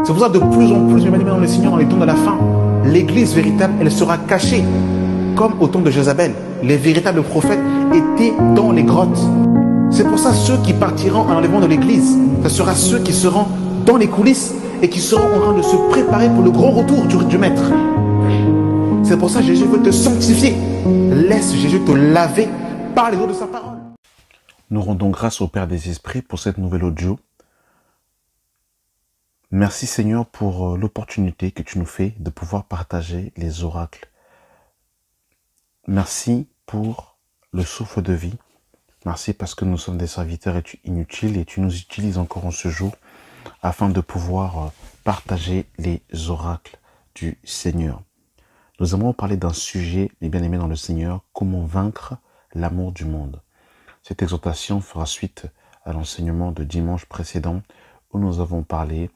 C'est pour ça que de plus en plus, mes bien-aimés dans le Seigneur, dans les temps de la fin, l'église véritable, elle sera cachée, comme au temps de Jézabel. Les véritables prophètes étaient dans les grottes. C'est pour ça ceux qui partiront à l'enlèvement de l'église, ce sera ceux qui seront dans les coulisses et qui seront en train de se préparer pour le grand retour du Maître. C'est pour ça que Jésus veut te sanctifier. Laisse Jésus te laver par les eaux de sa parole. Nous rendons grâce au Père des Esprits pour cette nouvelle audio. Merci Seigneur pour l'opportunité que tu nous fais de pouvoir partager les oracles. Merci pour le souffle de vie. Merci parce que nous sommes des serviteurs inutiles et tu nous utilises encore en ce jour afin de pouvoir partager les oracles du Seigneur. Nous aimerons parler d'un sujet, les bien-aimés dans le Seigneur, comment vaincre l'amour du monde. Cette exhortation fera suite à l'enseignement de dimanche précédent où nous avons parlé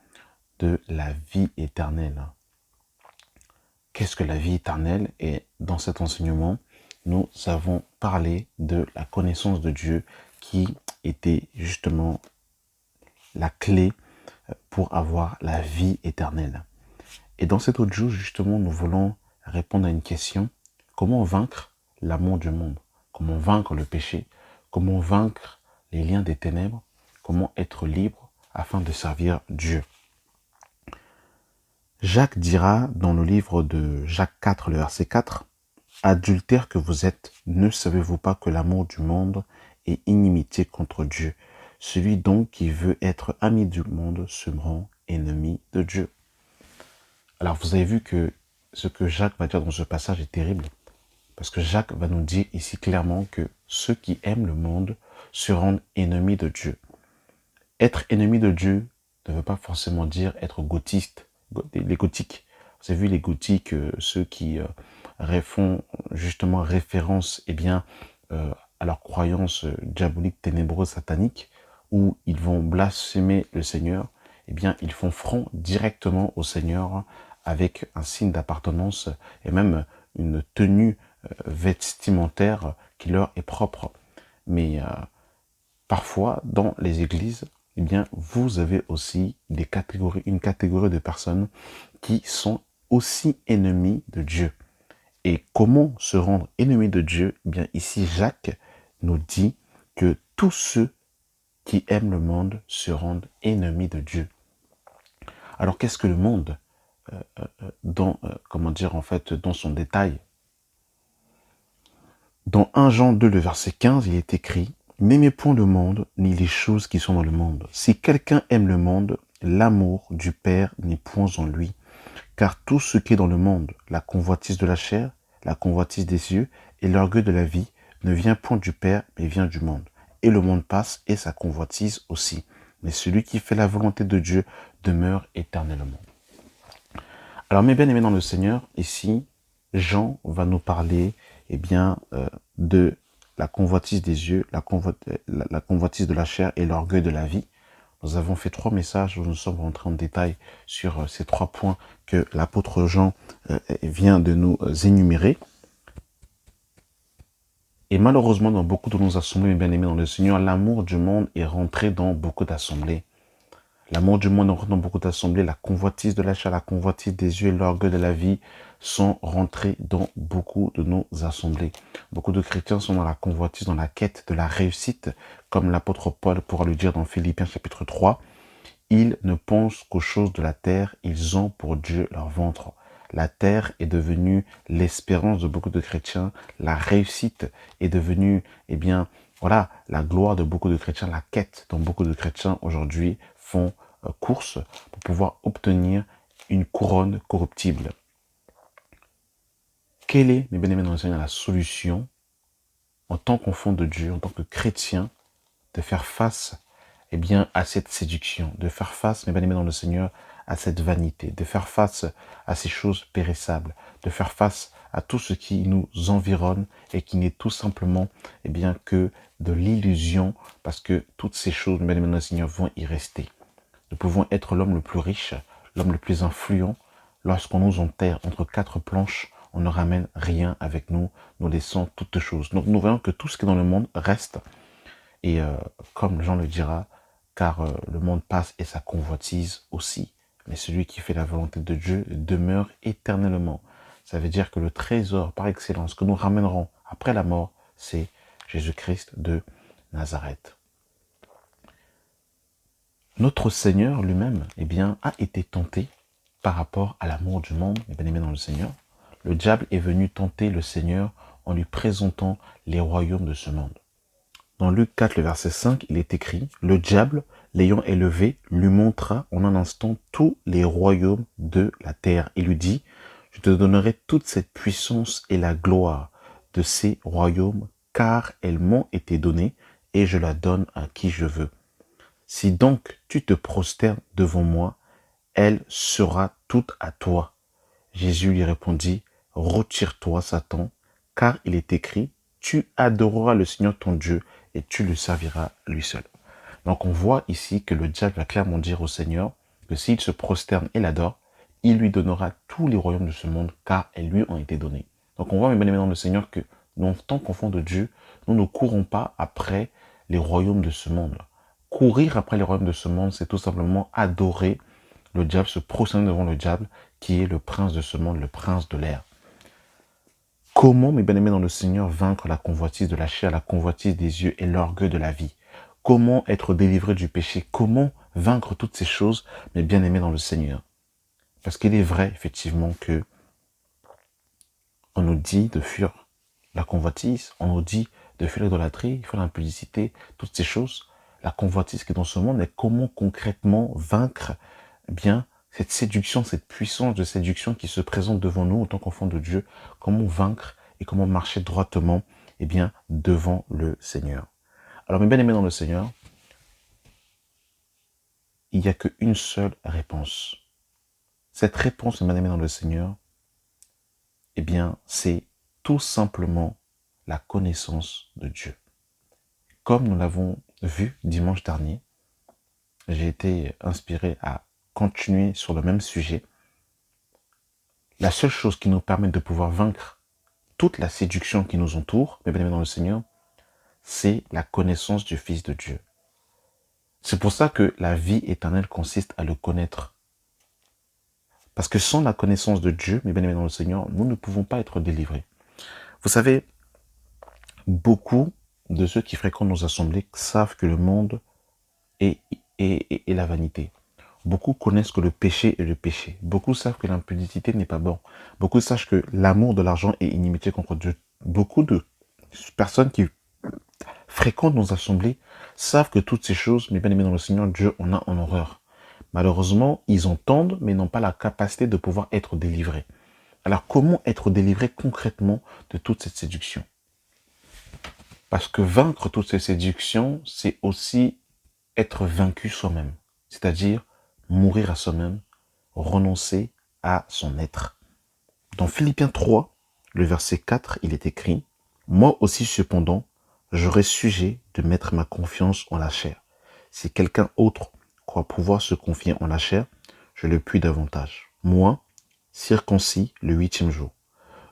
de la vie éternelle. Qu'est-ce que la vie éternelle? Et dans cet enseignement, nous avons parlé de la connaissance de Dieu qui était justement la clé pour avoir la vie éternelle. Et dans cet audio, justement, nous voulons répondre à une question. Comment vaincre l'amour du monde? Comment vaincre le péché? Comment vaincre les liens des ténèbres? Comment être libre afin de servir Dieu? Jacques dira dans le livre de Jacques 4, le verset 4, « Adultères que vous êtes, ne savez-vous pas que l'amour du monde est inimitié contre Dieu? Celui donc qui veut être ami du monde se rend ennemi de Dieu. » Alors vous avez vu que ce que Jacques va dire dans ce passage est terrible. Parce que Jacques va nous dire ici clairement que ceux qui aiment le monde se rendent ennemis de Dieu. Être ennemi de Dieu ne veut pas forcément dire être gotiste. Les gothiques, vous avez vu les gothiques, ceux qui font justement référence à leur croyance diabolique, ténébreuse, satanique, où ils vont blasphémer le Seigneur, ils font front directement au Seigneur avec un signe d'appartenance et même une tenue vestimentaire qui leur est propre. Mais parfois, dans les églises, vous avez aussi une catégorie de personnes qui sont aussi ennemis de Dieu. Et comment se rendre ennemi de Dieu? Ici, Jacques nous dit que tous ceux qui aiment le monde se rendent ennemis de Dieu. Alors, qu'est-ce que le monde dans son détail? Dans 1 Jean 2, le verset 15, il est écrit « N'aimez point le monde, ni les choses qui sont dans le monde. Si quelqu'un aime le monde, l'amour du Père n'est point en lui. Car tout ce qui est dans le monde, la convoitise de la chair, la convoitise des yeux et l'orgueil de la vie, ne vient point du Père, mais vient du monde. Et le monde passe et sa convoitise aussi. Mais celui qui fait la volonté de Dieu demeure éternellement. » Alors mes bien-aimés dans le Seigneur, ici, Jean va nous parler de la convoitise des yeux, la convoitise de la chair et l'orgueil de la vie. Nous avons fait 3 messages où nous sommes rentrés en détail sur ces 3 points que l'apôtre Jean vient de nous énumérer. Et malheureusement, dans beaucoup de nos assemblées, mes bien-aimés dans le Seigneur, l'amour du monde est rentré dans beaucoup d'assemblées. L'amour du monde est rentré dans beaucoup d'assemblées, la convoitise de la chair, la convoitise des yeux et l'orgueil de la vie sont rentrés dans beaucoup de nos assemblées. Beaucoup de chrétiens sont dans la convoitise, dans la quête de la réussite, comme l'apôtre Paul pourra le dire dans Philippiens chapitre 3. Ils ne pensent qu'aux choses de la terre, ils ont pour Dieu leur ventre. La terre est devenue l'espérance de beaucoup de chrétiens, la réussite est devenue, la gloire de beaucoup de chrétiens, la quête dont beaucoup de chrétiens aujourd'hui font course pour pouvoir obtenir une couronne corruptible. Quelle est, mes bien-aimés dans le Seigneur, la solution en tant qu'enfant de Dieu, en tant que chrétien, de faire face à cette séduction, de faire face, mes bien-aimés dans le Seigneur, à cette vanité, de faire face à ces choses périssables, de faire face à tout ce qui nous environne et qui n'est tout simplement que de l'illusion, parce que toutes ces choses, mes bien-aimés dans le Seigneur, vont y rester. Nous pouvons être l'homme le plus riche, l'homme le plus influent, lorsqu'on nous enterre entre 4 planches, on ne ramène rien avec nous, nous laissons toutes choses. Donc nous voyons que tout ce qui est dans le monde reste. Et comme Jean le dira, car le monde passe et sa convoitise aussi. mais celui qui fait la volonté de Dieu demeure éternellement. Ça veut dire que le trésor par excellence que nous ramènerons après la mort, c'est Jésus-Christ de Nazareth. Notre Seigneur lui-même, a été tenté par rapport à l'amour du monde, mes bien-aimés dans le Seigneur. Le diable est venu tenter le Seigneur en lui présentant les royaumes de ce monde. Dans Luc 4, le verset 5, il est écrit « Le diable, l'ayant élevé, lui montra en un instant tous les royaumes de la terre. Il lui dit « Je te donnerai toute cette puissance et la gloire de ces royaumes, car elles m'ont été données, et je la donne à qui je veux. Si donc tu te prosternes devant moi, elle sera toute à toi. » Jésus lui répondit « Retire-toi, Satan, car il est écrit « Tu adoreras le Seigneur ton Dieu et tu le serviras lui seul. » Donc on voit ici que le diable va clairement dire au Seigneur que s'il se prosterne et l'adore, il lui donnera tous les royaumes de ce monde, car elles lui ont été donnés. Donc on voit, mes bien-aimés dans le Seigneur, que nous, en tant qu'enfants de Dieu, nous ne courons pas après les royaumes de ce monde. Courir après les royaumes de ce monde, c'est tout simplement adorer le diable, se prosterner devant le diable, qui est le prince de ce monde, le prince de l'air. Comment, mes bien-aimés dans le Seigneur, vaincre la convoitise de la chair, la convoitise des yeux et l'orgueil de la vie? Comment être délivré du péché? Comment vaincre toutes ces choses, mes bien-aimés dans le Seigneur? Parce qu'il est vrai, effectivement, que on nous dit de fuir la convoitise, on nous dit de fuir l'idolâtrie, fuir l'impudicité, toutes ces choses. La convoitise qui est dans ce monde, mais comment concrètement vaincre cette séduction, cette puissance de séduction qui se présente devant nous en tant qu'enfants de Dieu, comment vaincre et comment marcher droitement devant le Seigneur. Alors mes bien-aimés dans le Seigneur, il n'y a qu'une seule réponse. Cette réponse, mes bien-aimés dans le Seigneur, c'est tout simplement la connaissance de Dieu. Comme nous l'avons vu dimanche dernier, j'ai été inspiré à continuer sur le même sujet. La seule chose qui nous permet de pouvoir vaincre toute la séduction qui nous entoure, mes bien-aimés dans le Seigneur, c'est la connaissance du Fils de Dieu. C'est pour ça que la vie éternelle consiste à le connaître. Parce que sans la connaissance de Dieu, mes bien-aimés dans le Seigneur, nous ne pouvons pas être délivrés. Vous savez, beaucoup de ceux qui fréquentent nos assemblées savent que le monde est la vanité. Beaucoup connaissent que le péché est le péché. Beaucoup savent que l'impudicité n'est pas bon. Beaucoup savent que l'amour de l'argent est inimitié contre Dieu. Beaucoup de personnes qui fréquentent nos assemblées savent que toutes ces choses, mes bien-aimés dans le Seigneur, Dieu en a en horreur. Malheureusement, ils entendent, mais n'ont pas la capacité de pouvoir être délivrés. Alors, comment être délivré concrètement de toute cette séduction? Parce que vaincre toutes ces séductions, c'est aussi être vaincu soi-même. C'est-à-dire mourir à soi-même, renoncer à son être. Dans Philippiens 3, le verset 4, il est écrit « Moi aussi cependant, j'aurai sujet de mettre ma confiance en la chair. Si quelqu'un autre croit pouvoir se confier en la chair, je le puis davantage. Moi, circoncis le 8e jour,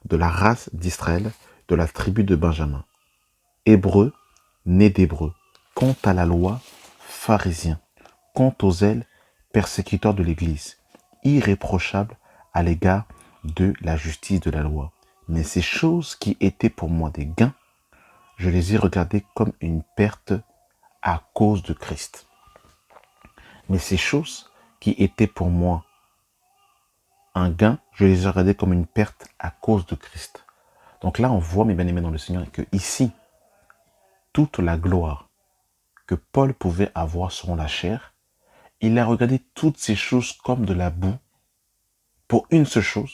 de la race d'Israël, de la tribu de Benjamin, hébreu, né d'hébreu, quant à la loi, pharisien, quant aux zèles, persécuteur de l'Église, irréprochable à l'égard de la justice de la loi. Mais ces choses qui étaient pour moi des gains, je les ai regardées comme une perte à cause de Christ. Mais ces choses qui étaient pour moi un gain, je les ai regardées comme une perte à cause de Christ. Donc là, on voit, mes bien-aimés dans le Seigneur, que ici, toute la gloire que Paul pouvait avoir sur la chair, il a regardé toutes ces choses comme de la boue pour une seule chose,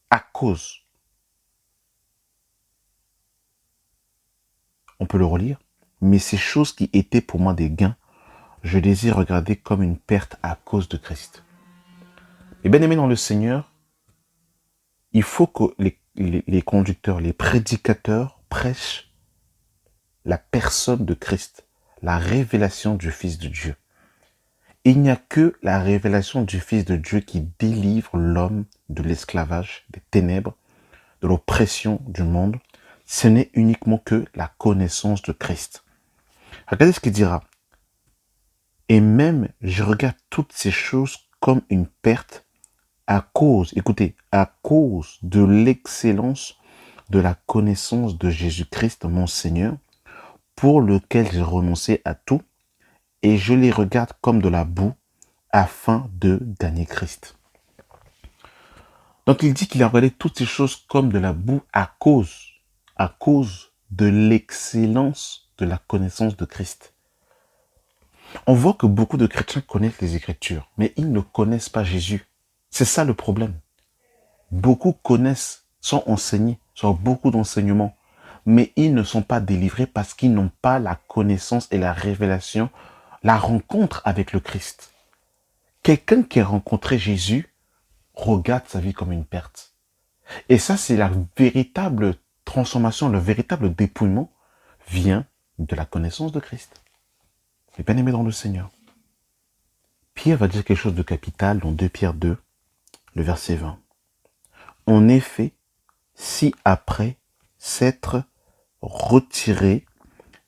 à cause. On peut le relire. Mais ces choses qui étaient pour moi des gains, je les ai regardées comme une perte à cause de Christ. Et bien aimé dans le Seigneur, il faut que les conducteurs, les prédicateurs prêchent la personne de Christ, la révélation du Fils de Dieu. Il n'y a que la révélation du Fils de Dieu qui délivre l'homme de l'esclavage, des ténèbres, de l'oppression du monde. Ce n'est uniquement que la connaissance de Christ. Regardez ce qu'il dira. Et même, je regarde toutes ces choses comme une perte à cause, écoutez, à cause de l'excellence de la connaissance de Jésus-Christ, mon Seigneur, pour lequel j'ai renoncé à tout, et je les regarde comme de la boue, afin de gagner Christ. Donc il dit qu'il a regardé toutes ces choses comme de la boue à cause de l'excellence de la connaissance de Christ. On voit que beaucoup de chrétiens connaissent les Écritures, mais ils ne connaissent pas Jésus. C'est ça le problème. Beaucoup connaissent, sont enseignés, sont beaucoup d'enseignements, mais ils ne sont pas délivrés parce qu'ils n'ont pas la connaissance et la révélation, la rencontre avec le Christ. Quelqu'un qui a rencontré Jésus regarde sa vie comme une perte. Et ça, c'est la véritable transformation, le véritable dépouillement vient de la connaissance de Christ. Les bien-aimés dans le Seigneur. Pierre va dire quelque chose de capital dans 2 Pierre 2, le verset 20. En effet, si après s'être retiré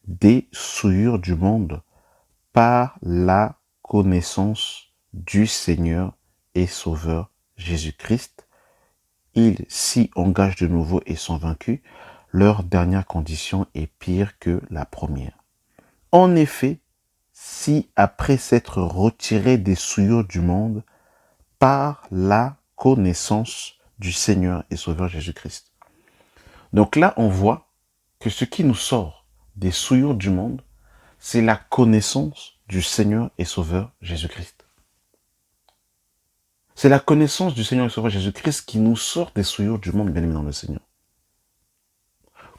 des souillures du monde par la connaissance du Seigneur et Sauveur Jésus-Christ, ils s'y engagent de nouveau et sont vaincus, leur dernière condition est pire que la première. En effet, si après s'être retiré des souillures du monde par la connaissance du Seigneur et Sauveur Jésus-Christ. Donc là, on voit que ce qui nous sort des souillures du monde, c'est la connaissance du Seigneur et Sauveur Jésus-Christ. C'est la connaissance du Seigneur et Sauveur Jésus-Christ qui nous sort des souillures du monde, bien aimé dans le Seigneur.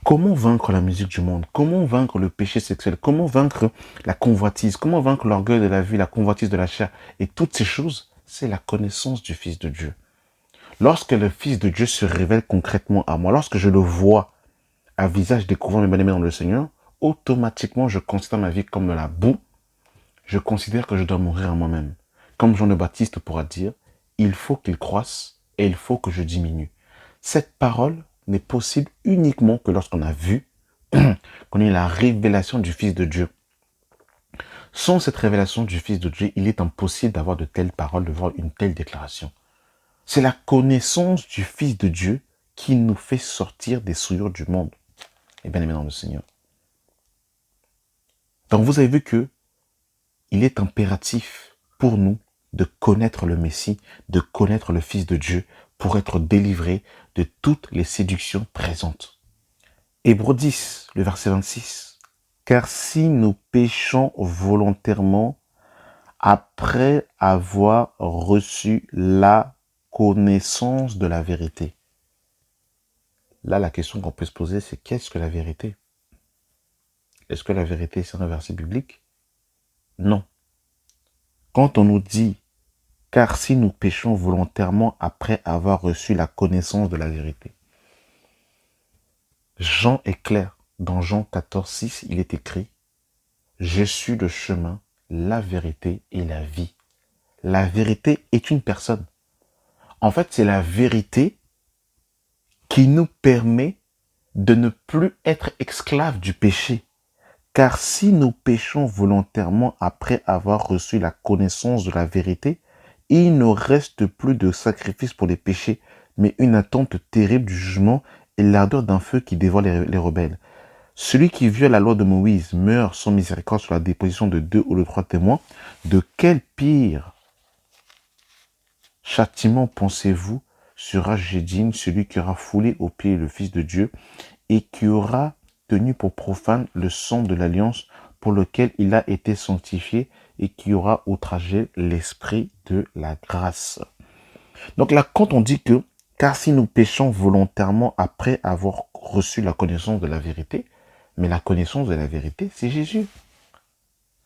Comment vaincre la musique du monde? Comment vaincre le péché sexuel? Comment vaincre la convoitise? Comment vaincre l'orgueil de la vie, la convoitise de la chair? Et toutes ces choses, c'est la connaissance du Fils de Dieu. Lorsque le Fils de Dieu se révèle concrètement à moi, lorsque je le vois à visage découvert, mes bien-aimés dans le Seigneur, automatiquement, je considère ma vie comme de la boue. Je considère que je dois mourir à moi-même. Comme Jean le Baptiste pourra dire, il faut qu'il croisse et il faut que je diminue. Cette parole n'est possible uniquement que lorsqu'on a vu, qu'on ait la révélation du Fils de Dieu. Sans cette révélation du Fils de Dieu, il est impossible d'avoir de telles paroles, de voir une telle déclaration. C'est la connaissance du Fils de Dieu qui nous fait sortir des souillures du monde. Et bien aimé dans le Seigneur. Donc vous avez vu que il est impératif pour nous de connaître le Messie, de connaître le Fils de Dieu pour être délivré de toutes les séductions présentes. Hébreux 10, le verset 26. Car si nous péchons volontairement après avoir reçu la connaissance de la vérité. Là, la question qu'on peut se poser, c'est qu'est-ce que la vérité? Est-ce que la vérité, c'est un verset biblique? Non. Quand on nous dit « Car si nous péchons volontairement après avoir reçu la connaissance de la vérité », Jean est clair. Dans Jean 14, 6, il est écrit « Je suis le chemin, la vérité et la vie. » La vérité est une personne. En fait, c'est la vérité qui nous permet de ne plus être esclaves du péché. Car si nous péchons volontairement après avoir reçu la connaissance de la vérité, il ne reste plus de sacrifice pour les péchés, mais une attente terrible du jugement et l'ardeur d'un feu qui dévore les rebelles. Celui qui viole la loi de Moïse meurt sans miséricorde sur la déposition de 2 ou de 3 témoins. De quel pire châtiment pensez-vous sera digne celui qui aura foulé aux pieds le Fils de Dieu et qui aura tenu pour profane le sang de l'alliance pour lequel il a été sanctifié et qui aura outragé l'esprit de la grâce. Donc là, quand on dit que, car si nous péchons volontairement après avoir reçu la connaissance de la vérité, mais la connaissance de la vérité, c'est Jésus.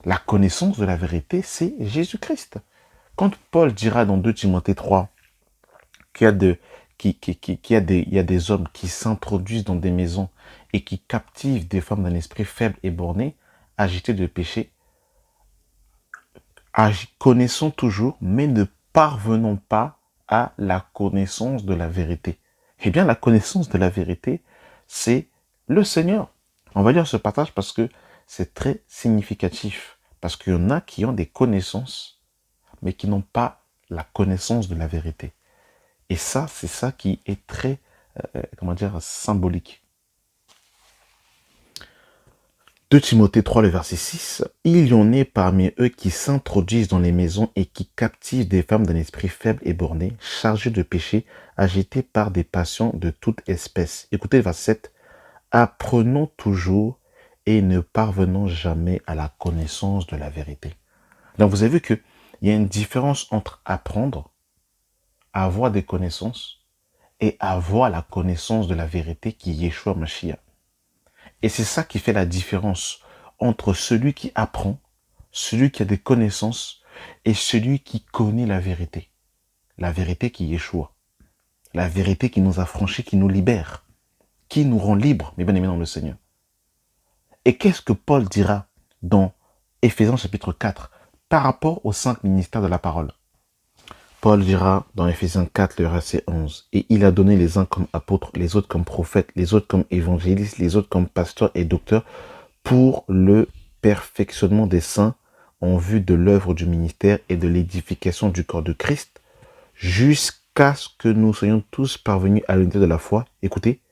La connaissance de la vérité, c'est Jésus-Christ. Quand Paul dira dans 2 Timothée 3 qu'il y a des hommes qui s'introduisent dans des maisons et qui captivent des femmes d'un esprit faible et borné, agité de péché, connaissons toujours, mais ne parvenons pas à la connaissance de la vérité. Eh bien, la connaissance de la vérité, c'est le Seigneur. On va lire ce passage parce que c'est très significatif. Parce qu'il y en a qui ont des connaissances, mais qui n'ont pas la connaissance de la vérité. Et ça, c'est ça qui est très, symbolique. 2 Timothée 3, le verset 6. Il y en est parmi eux qui s'introduisent dans les maisons et qui captivent des femmes d'un esprit faible et borné, chargées de péché, agitées par des passions de toute espèce. Écoutez le verset 7. Apprenons toujours et ne parvenons jamais à la connaissance de la vérité. Donc vous avez vu qu'il y a une différence entre apprendre, avoir des connaissances, et avoir la connaissance de la vérité qui est Yeshua Mashiach. Et c'est ça qui fait la différence entre celui qui apprend, celui qui a des connaissances, et celui qui connaît la vérité. La vérité qui est Yeshua. La vérité qui nous a franchis, qui nous libère, qui nous rend libres, mes bien-aimés dans le Seigneur. Et qu'est-ce que Paul dira dans Éphésiens chapitre 4 par rapport aux 5 ministères de la parole? Paul dira dans Éphésiens 4, le verset 11, « Et il a donné les uns comme apôtres, les autres comme prophètes, les autres comme évangélistes, les autres comme pasteurs et docteurs, pour le perfectionnement des saints en vue de l'œuvre du ministère et de l'édification du corps de Christ, jusqu'à ce que nous soyons tous parvenus à l'unité de la foi, écoutez,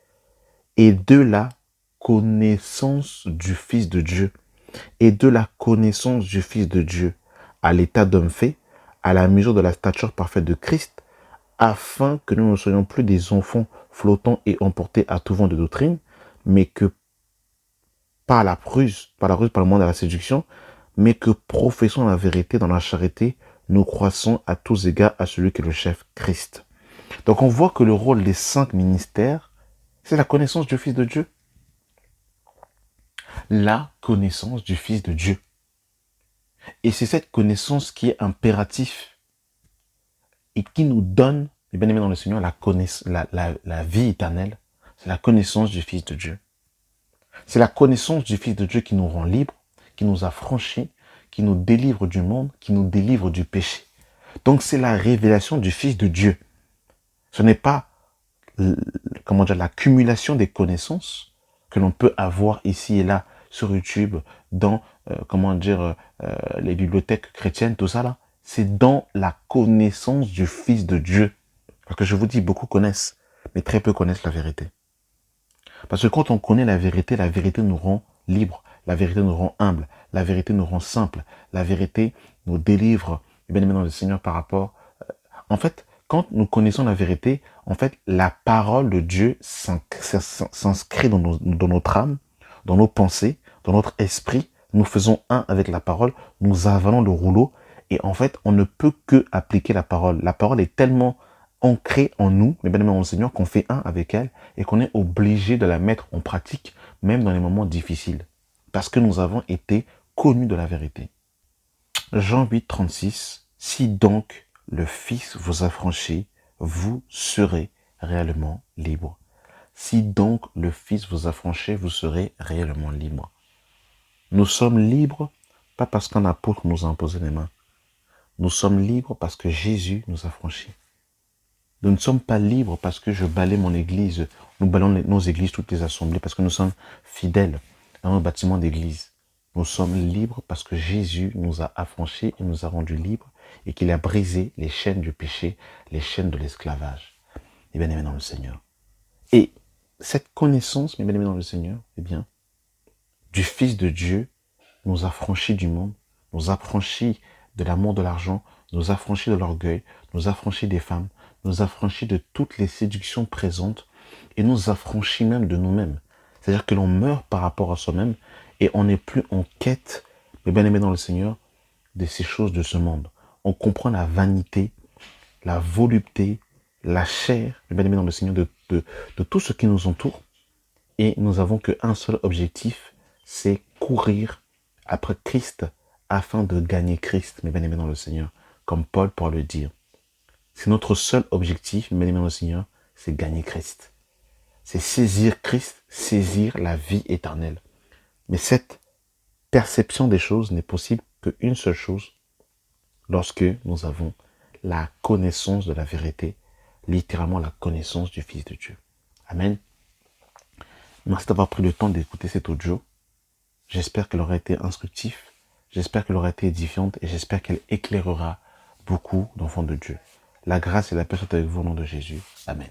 et de la connaissance du Fils de Dieu, et de la connaissance du Fils de Dieu, à l'état d'homme fait, à la mesure de la stature parfaite de Christ, afin que nous ne soyons plus des enfants flottants et emportés à tout vent de doctrine, mais que par la ruse, par le moyen de la séduction, mais que professons la vérité dans la charité, nous croissons à tous égards à celui qui est le chef, Christ. Donc on voit que le rôle des 5 ministères, c'est la connaissance du Fils de Dieu. La connaissance du Fils de Dieu. Et c'est cette connaissance qui est impérative et qui nous donne, les bien-aimés dans le Seigneur, la vie éternelle. C'est la connaissance du Fils de Dieu. C'est la connaissance du Fils de Dieu qui nous rend libres, qui nous a franchis, qui nous délivre du monde, qui nous délivre du péché. Donc c'est la révélation du Fils de Dieu. Ce n'est pas l'accumulation des connaissances que l'on peut avoir ici et là sur YouTube, dans les bibliothèques chrétiennes, tout ça là. C'est dans la connaissance du Fils de Dieu. Parce que je vous dis, beaucoup connaissent, mais très peu connaissent la vérité. Parce que quand on connaît la vérité nous rend libres, la vérité nous rend humbles, la vérité nous rend simples, la vérité nous délivre, bien aimé dans le Seigneur par rapport... En fait, quand nous connaissons la vérité, en fait, la parole de Dieu s'inscrit dans notre âme, dans nos pensées, dans notre esprit. Nous faisons un avec la parole, nous avalons le rouleau, et en fait, on ne peut que appliquer la parole. La parole est tellement ancrée en nous, mais bien aimé dans le Seigneur, qu'on fait un avec elle, et qu'on est obligé de la mettre en pratique, même dans les moments difficiles. Parce que nous avons été connus de la vérité. Jean 8, 36, « Si donc le Fils vous a franchi, vous serez réellement libre. » Si donc le Fils vous a franchi, vous serez réellement libre. Nous sommes libres, pas parce qu'un apôtre nous a imposé les mains. Nous sommes libres parce que Jésus nous a franchis. Nous ne sommes pas libres parce que je balaye mon église, nous balayons nos églises, toutes les assemblées, parce que nous sommes fidèles à un bâtiment d'église. Nous sommes libres parce que Jésus nous a affranchis et nous a rendus libres et qu'il a brisé les chaînes du péché, les chaînes de l'esclavage. Et bien aimé dans le Seigneur. Et cette connaissance, mes bien-aimés dans le Seigneur, eh bien, du Fils de Dieu, nous a franchis du monde, nous a franchis de l'amour de l'argent, nous a franchis de l'orgueil, nous a franchis des femmes, nous a franchis de toutes les séductions présentes et nous a franchis même de nous-mêmes. C'est-à-dire que l'on meurt par rapport à soi-même et on n'est plus en quête, mes bien-aimés dans le Seigneur, de ces choses de ce monde. On comprend la vanité, la volupté, la chair, mes bien-aimés dans le Seigneur, de tout ce qui nous entoure. Et nous avons qu'un seul objectif, c'est courir après Christ afin de gagner Christ, mes bien-aimés dans le Seigneur, comme Paul pourra le dire. C'est notre seul objectif, mes bien-aimés dans le Seigneur, c'est gagner Christ. C'est saisir Christ, saisir la vie éternelle. Mais cette perception des choses n'est possible qu'une seule chose, lorsque nous avons la connaissance de la vérité, littéralement la connaissance du Fils de Dieu. Amen. Merci d'avoir pris le temps d'écouter cet audio. J'espère qu'elle aura été instructive, j'espère qu'elle aura été édifiante et j'espère qu'elle éclairera beaucoup d'enfants de Dieu. La grâce et la paix soient avec vous au nom de Jésus. Amen.